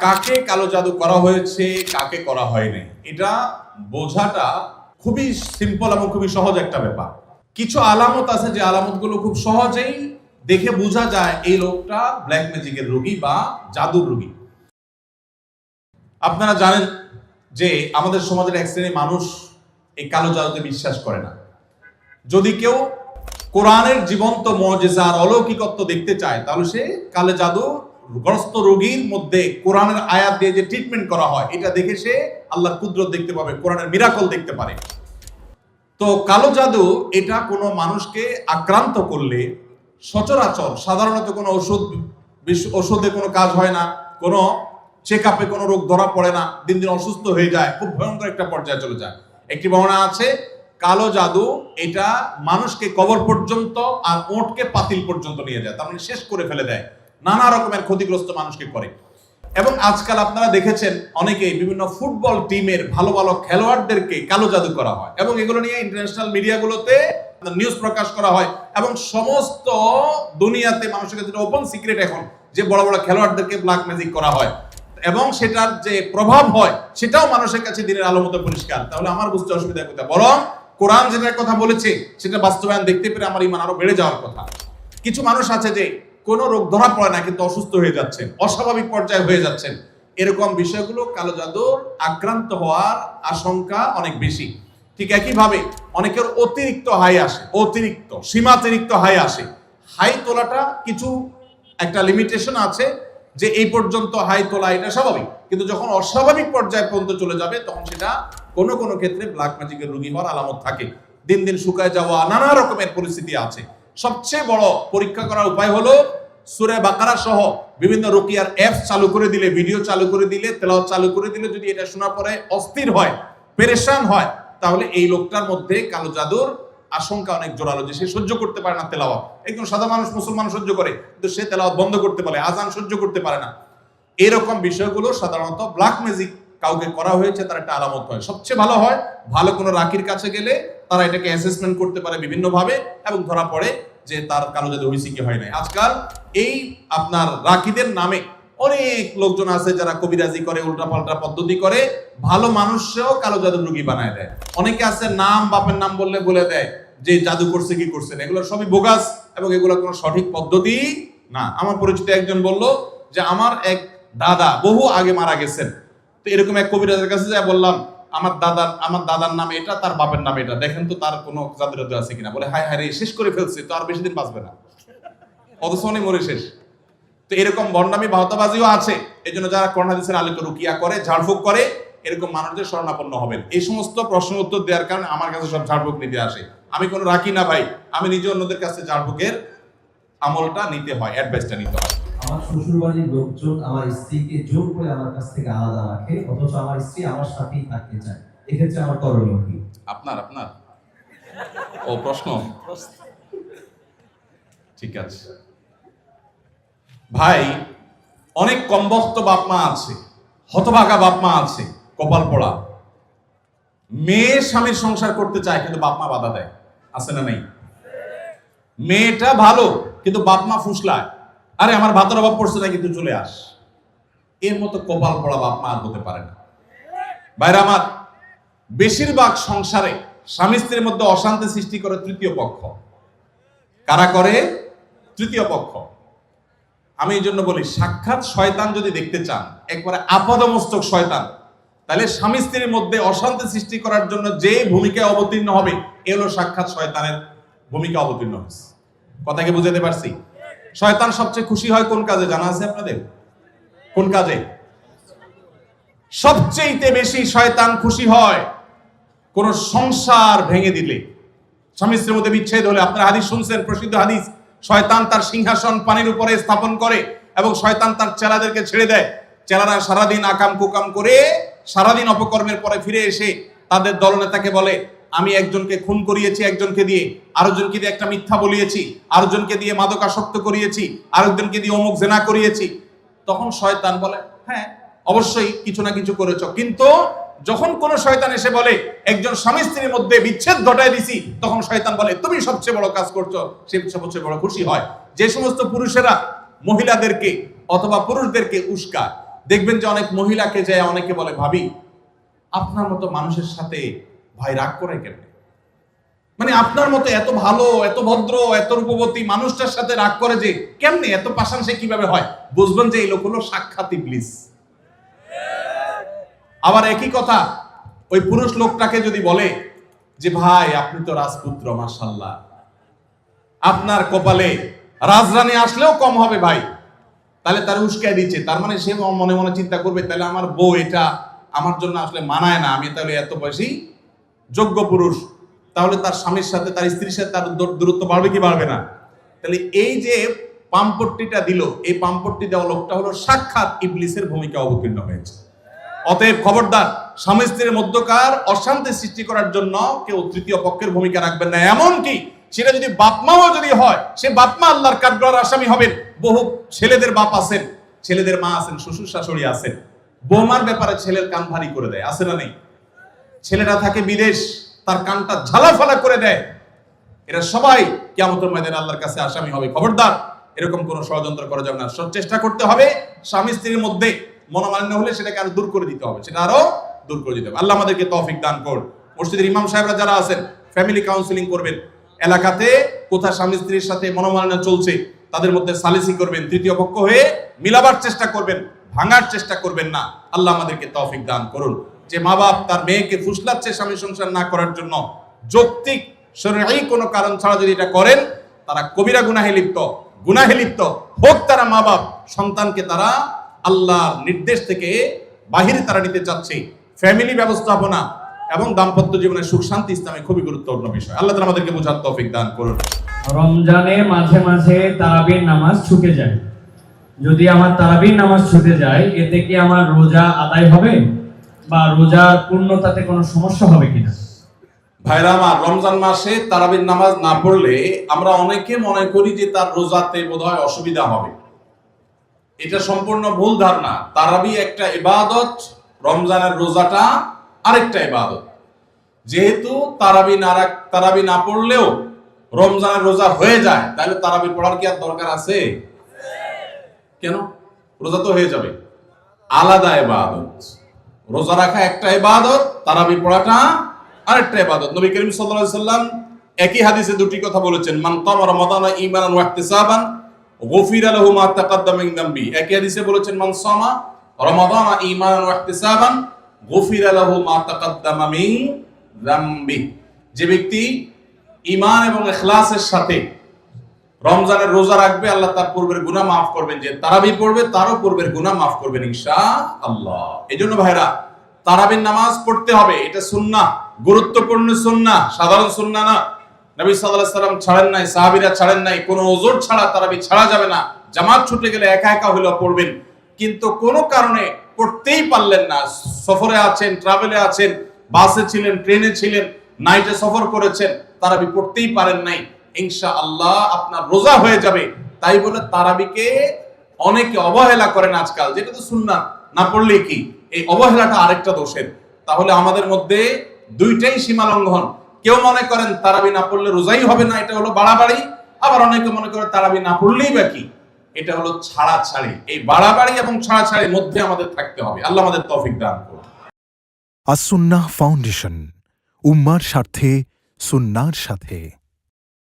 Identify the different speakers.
Speaker 1: কাকে কালো জাদু করা হয়েছে, কাকে করা হয়নি, এটা বোঝাটা খুবই সিম্পল এবং খুবই সহজ একটা ব্যাপার। কিছু আলামত আছে যে আলামতগুলো খুব সহজেই দেখে বোঝা যায় এই লোকটা ব্ল্যাক ম্যাজিকের রোগী বা জাদুর রোগী। আপনারা জানেন যে আমাদের সমাজের এক শ্রেণীর মানুষ এই কালো জাদুতে বিশ্বাস করে না। যদি কেউ কোরআনের জীবন্ত মুজিজা আর অলৌকিকত্ব দেখতে চায় তাহলে সে কালো জাদু গ্রস্ত রোগীর মধ্যে কোরআনের আয়াত দিয়ে যে ট্রিটমেন্ট করা হয় এটা দেখে সে আল্লাহর কুদরত দেখতে পাবে, কোরআনের মিরাকল দেখতে পারে। তো কালো জাদু এটা কোনো মানুষকে আক্রান্ত করলে সচরাচর সাধারণত কোনো ওষুধে কোনো কাজ হয় না, কোনো চেক আপে কোনো রোগ ধরা পড়ে না, দিন দিন অসুস্থ হয়ে যায়, খুব ভয়ঙ্কর একটা পর্যায়ে চলে যায়। একটি বর্ণনা আছে কালো জাদু এটা মানুষকে কবর পর্যন্ত আর ওঁটকে পাতিল পর্যন্ত নিয়ে যায়, তার মানে শেষ করে ফেলে দেয়, নানা রকমের ক্ষতিগ্রস্ত মানুষকে করে। এবং আজকাল আপনারা দেখেছেন অনেকেই বিভিন্ন ফুটবল টিমের ভালো ভালো খেলোয়াড়দেরকে কালো জাদু করা হয় এবং এগুলো নিয়ে ইন্টারন্যাশনাল মিডিয়াগুলোতে নিউজ প্রকাশ করা হয় এবং সমস্ত দুনিয়াতে মানুষের কাছে ওপেন সিক্রেট এখন যে বড় বড় খেলোয়াড়দেরকে ব্ল্যাক ম্যাজিক করা হয় এবং সেটার যে প্রভাব হয় সেটাও মানুষের কাছে দিনের আলো মতো পরিষ্কার। তাহলে আমার বুঝতে অসুবিধা কোথায়? বরং কোরআন যেটার কথা বলেছে সেটা বাস্তবায়ন দেখতে পেরে আমার ঈমান আরো বেড়ে যাওয়ার কথা। কিছু মানুষ আছে যে কোনো রোগ ধরা পড়ে না কিন্তু অসুস্থ হয়ে যাচ্ছেন, অস্বাভাবিক পর্যায়ে হয়ে যাচ্ছেন, এরকম বিষয়গুলো কালো জাদুর আক্রান্ত হওয়ার আশঙ্কা অনেক বেশি। ঠিক একইভাবে অনেকের অতিরিক্ত হাই আসে, অতিরিক্ত সীমাতিরিক্ত হাই আসে। হাই তোলাটা কিছু একটা লিমিটেশন আছে যে এই পর্যন্ত হাই তোলা এটা স্বাভাবিক, কিন্তু যখন অস্বাভাবিক পর্যায়ে পর্যন্ত চলে যাবে তখন সেটা কোনো কোনো ক্ষেত্রে ব্ল্যাক ম্যাজিকের রোগী হওয়ার আলামত থাকে। দিন দিন শুকায় যাওয়া নানা রকমের পরিস্থিতি আছে। সবচেয়ে বড় পরীক্ষা করার উপায় হলো সূরা বাকারা সহ বিভিন্ন রুকিয়ার অ্যাপস চালু করে দিলে, ভিডিও চালু করে দিলে, তেলাওয়াত চালু করে দিলে যদি এটা শোনার পরে অস্থির হয়, পেরেশান হয়, তাহলে এই লোকটার মধ্যে কালো জাদুর আশঙ্কা অনেক জোরালো, যে সে সহ্য করতে পারে না তেলাওয়াত। একজন সাদা মানুষ মুসলমান সহ্য করে, কিন্তু সে তেলাওয়াত বন্ধ করতে পারে, আজান সহ্য করতে পারে না। এরকম বিষয়গুলো সাধারণত ব্ল্যাক ম্যাজিক কাউকে করা হয়েছে তার একটা আলামত হয়। সবচেয়ে ভালো হয় ভালো কোনো রাকির কাছে গেলে তারা এটাকে অ্যাসেসমেন্ট করতে পারে বিভিন্নভাবে এবং ধরা পড়ে যে তার কালো জাদু হয়েছে কি হয় নাই। আজকাল এই আপনার রাকিদের নামে অনেক লোকজন আছে যারা কবিরাজি করে, উল্টাপাল্টা পদ্ধতি করে, ভালো মানুষও কালো জাদুর রোগী বানায় দেয়। অনেকে আছে নাম বাপের নাম বললে বলে দেয় যে জাদু করছে কি করছে না, এগুলো সবই বোগাস এবং এগুলো কোনো সঠিক পদ্ধতি না। আমার পরিচিত একজন বলল যে আমার এক দাদা বহু আগে মারা গেছেন, তো এরকম এক কবিরাজের কাছে যাই বললাম আমার দাদার নাম এটা, তার বাপের নাম এটা, দেখেন তো তার কোনো জাদু আছে কিনা। বলে হায় হায় রে, শেষ করে ফেলছে, তো আর বেশি দিন বাঁচবে না, অথচ অনেক মরে শেষ। তো এরকম বন্ডামি বাহতাবাজিও আছে। এই জন্য যারা কোরআন হাদিসের আলোকে রুকিয়া করে, ঝাড়ফুঁক করে, এরকম মানুষদের শরণাপন্ন হবেন। এই সমস্ত প্রশ্ন উত্তর দেওয়ার কারণে আমার কাছে সব ঝাড়ফুঁক নিতে আসে। আমি কোনো রাখি না ভাই, আমি নিজে অন্যদের কাছে ঝাড়ফুঁকের আমলটা নিতে হয়, অ্যাডভাইসটা নিতে হয়।
Speaker 2: আমার শ্বশুরবাড়ির লোকজন আমার স্ত্রীকে জোর করে আমার কাছ থেকে আলাদা রাখে, অথচ আমার স্ত্রী আমার সাথেই থাকতে চায়। এক্ষেত্রে আমার করণীয় কি?
Speaker 1: আপনার ও প্রশ্ন ঠিক আছে ভাই। অনেক কমবখ্ত বাপ মা আছে, হতভাগা বাপ মা আছে, কপাল পড়া, মেয়ে স্বামীর সংসার করতে চায় কিন্তু বাপ মা বাধা দেয়, আছে না নাই? মেয়েটা ভালো কিন্তু বাপ মা ফুসলায়, আরে আমার ভাতের অভাব পড়ছে না কিন্তু চলে আস। এর মতো কপাল পড়া বাপ মা আর হতে পারে না। ভাইরা আমার, বেশিরভাগ সংসারে স্বামী স্ত্রীর মধ্যে অশান্তি সৃষ্টি করে তৃতীয় পক্ষ। কারা করে? তৃতীয় পক্ষ। আমি এই জন্য বলি, সাক্ষাৎ শয়তান যদি দেখতে চান, একবারে আপাদমস্তক শয়তান, তাহলে স্বামী স্ত্রীর মধ্যে অশান্তি সৃষ্টি করার জন্য যে ভূমিকায় অবতীর্ণ হবে এ হলো সাক্ষাৎ শয়তানের ভূমিকা অবতীর্ণ হয়েছে। কথাকে বুঝাতে পারছি? শয়তান সবচেয়ে খুশি হয় কোন কাজে জানা আছে আপনাদের? কোন কাজে সবচেয়ে বেশি শয়তান খুশি হয়? কোন সংসার ভেঙে দিলে, স্বামী স্ত্রীর মধ্যে বিচ্ছেদ হলে। আপনারা হাদিস শুনছেন, প্রসিদ্ধ হাদিস, শয়তান তার সিংহাসন পানির উপরে স্থাপন করে এবং শয়তান তার চেলাদেরকে ছেড়ে দেয়। চেলারা সারাদিন আকাম কুকাম করে সারাদিন অপকর্মের পরে ফিরে এসে তাদের দলনেতাকে বলে, আমি একজনকে খুন করিয়েছি, একজনকে দিয়ে আরেকজনকে দিয়ে একটা মিথ্যা বলিয়েছি, আরেকজনকে দিয়ে মাদকাসক্ত করিয়েছি, আরেকজনকে দিয়ে অমুক জেনা করিয়েছি। তখন শয়তান বলে, হ্যাঁ অবশ্যই কিছু না কিছু করেছ। কিন্তু যখন কোন শয়তান এসে বলে একজন স্বামী স্ত্রীর মধ্যে বিচ্ছেদ ঘটায় দিছি, তখন শয়তান বলে তুমি সবচেয়ে বড় কাজ করছো। সে সবচেয়ে বড় খুশি হয়। যে সমস্ত পুরুষেরা মহিলাদেরকে অথবা পুরুষদেরকে উস্কায়, দেখবেন যে অনেক মহিলাকে যায় অনেকে বলে, ভাবি আপনার মতো মানুষের সাথে ভাই রাগ করে কেন? মানে আপনার মতো এত ভালো, এত ভদ্র, এত রূপবতী মানুষটার সাথে রাগ করে যে কেমনে, এত পাষাণ সে কিভাবে হয়? বুঝবেন যে এই লোক হলো সাক্ষাৎ ইবলিস। আবার একই কথা ওই পুরুষ লোকটাকে যদি বলে যে ভাই আপনি তো রাজপুত্র, মাশাআল্লাহ, আপনার কপালে রাজরানী আসলেও কম হবে ভাই, তাহলে তার উস্কায় দিচ্ছে, তার মানে সে মনে মনে চিন্তা করবে তাহলে আমার বউ এটা আমার জন্য আসলে মানায় না, আমি তাহলে এত বেশি যোগ্য পুরুষ, তাহলে তার স্বামীর সাথে, তার স্ত্রীর সাথে তার দূরত্ব বাড়বে কি বাড়বে না? তাহলে এই যে পামপট্টিটা দিল, এই পামপট্টি দেওয়া লোকটা হলো সাক্ষাৎ ইবলিসের ভূমিকা অবতীর্ণ হয়েছে। অতএব খবরদার, স্বামী স্ত্রীর মধ্যকার অশান্তি সৃষ্টি করার জন্য কেউ তৃতীয় পক্ষের ভূমিকা রাখবেন না। এমনকি সেটা যদি বাপমাও যদি হয়, সে বাপমা আল্লাহর কাঠগড়ার আসামি হবেন। বহু ছেলেদের বাপ আছেন, ছেলেদের মা আছেন, শ্বশুর শাশুড়ি আছেন, বৌমার ব্যাপারে ছেলের কান ভারী করে দেয়, আছে না নেই? ছেলেটা থাকে বিদেশ, তার কানটা ঝালাফালা করে দেয়। এরা সবাই কিয়ামতের ময়দানে আল্লাহর কাছে আসামি হবে। খবরদার, এরকম কোন ষড়যন্ত্র করা যাবে না। চেষ্টা করতে হবে স্বামী স্ত্রীর মধ্যে মনোমালিন্য হলে সেটাকে আরো দূর করে দিতে হবে, সেটা আরো দূর করে দিতে হবে। আল্লাহ আমাদেরকে তৌফিক দান করুন। মসজিদের ইমাম সাহেবরা যারা আছেন, ফ্যামিলি কাউন্সিলিং করবেন। এলাকাতে কোথা স্বামী স্ত্রীর সাথে মনোমালিন্য চলছে তাদের মধ্যে সালিসি করবেন, তৃতীয় পক্ষ হয়ে মিলাবার চেষ্টা করবেন, ভাঙার চেষ্টা করবেন না। আল্লাহ আমাদেরকে তৌফিক দান করুন। যে মা বাপ তার মেয়েকে ফুসলাচ্ছে স্বামী সংসার না করার জন্য, যৌক্তিক শরঈ কোনো কারণ ছাড়া যদি এটা করেন, তারা কবিরা গুনাহে লিপ্ত হোক। তারা মা বাপ সন্তানকে তারা আল্লাহর নির্দেশ থেকে বাহিরে তারা নিতে চাচ্ছে। ফ্যামিলি ব্যবস্থাপনা এবং দাম্পত্য জীবনের সুখ শান্তি ইসলামে খুবই গুরুত্বপূর্ণ বিষয়। আল্লাহ তাআলা আমাদেরকে বোঝার তৌফিক দান করুন।
Speaker 3: রমজানে মাঝে মাঝে তারাবির নামাজ ছুটে যায়, যদি আমার তারাবির নামাজ ছুটে যায় এতে কি আমার রোজা আদায় হবে বা রোজার পূর্ণতাতে কোনো সমস্যা হবে কিনা?
Speaker 1: ভাইরা আমার, রমজান মাসে তারাবির নামাজ না পড়লে আমরা অনেকে মনে করি যে তার রোজাতে বোধহয় অসুবিধা হবে। এটা সম্পূর্ণ ভুল ধারণা। তারাবি একটা ইবাদত, রমজানের রোজাটা আরেকটা ইবাদত। যেহেতু তারাবি না পড়লেও রমজানের রোজা হয়ে যায়, তাহলে তারাবি পড়ার কি আর দরকার আছে? কেন? রোজা তো হয়ে যাবে। আলাদা ইবাদত। রোজা রাখা একটা ইবাদত, তারাবি পড়াটা আরেকটা ইবাদত। নবী করিম সাল্লাল্লাহু আলাইহি সাল্লাম একই হাদিসে দুটি কথা বলেছেন, মান কামা রমাদানা ঈমানান ওয়া ইহতিসাবান গুফিরা লাহু মা তাকাদ্দামা মিন যামবি। একই হাদিসে বলেছেন, মান সামা রমাদানা ঈমানান ওয়া ইহতিসাবান গুফিরা লাহু মা তাকাদ্দামা মিন যামবি। যে ব্যক্তি ঈমান এবং ইখলাসের সাথে রমজানের রোজা রাখবে, আল্লাহ তার পূর্বের গুনাহ মাফ করবেন। যে তারাবি পড়বে তারও পূর্বের গুনাহ মাফ করবেন ইনশাআল্লাহ। এইজন্য ভাইরা, তারাবির নামাজ পড়তে হবে। এটা সুন্নাহ, গুরুত্বপূর্ণ সুন্নাহ, সাধারণ সুন্নাহ না। নবী সাল্লাল্লাহু আলাইহি সাল্লাম ছাড়েন নাই, সাহাবীরা ছাড়েন নাই। কোনো ওযর ছাড়া তারাবি ছাড়া যাবে না। জামাত ছুটে গেলে একা একা হলেও পড়বেন, কিন্তু কোনো কারণে পড়তেই পারলেন না, সফরে আছেন, ট্রাভেলে আছেন, বাসে ছিলেন, ট্রেনে ছিলেন, নাইটে সফর করেছেন, তারাবি পড়তেই পারেন নাই, ইনশাআল্লাহ আপনার রোজা হয়ে যাবে। তাই বলে তারাবিকে অনেকে অবহেলা করেন আজকাল, যেটা তো সুন্নাহ, না পড়লে কি? এই অবহেলাটা আরেকটা দোষের। তাহলে আমাদের মধ্যে দুইটাই সীমা লঙ্ঘন। কেউ মনে করেন তারাবি না পড়লে রোজাই হবে না, এটা হলো বাড়াবাড়ি। আবার অনেকে মনে করে তারাবি না পড়লেই বা কি, এটা হলো ছাড়াছাড়ি। এই বাড়াবাড়ি এবং ছাড়াছাড়ির মধ্যে আমাদের থাকতে হবে। আল্লাহ আমাদের তৌফিক দান করুন।
Speaker 4: আস-সুন্নাহ ফাউন্ডেশন, উম্মার স্বার্থে সুন্নাহর সাথে।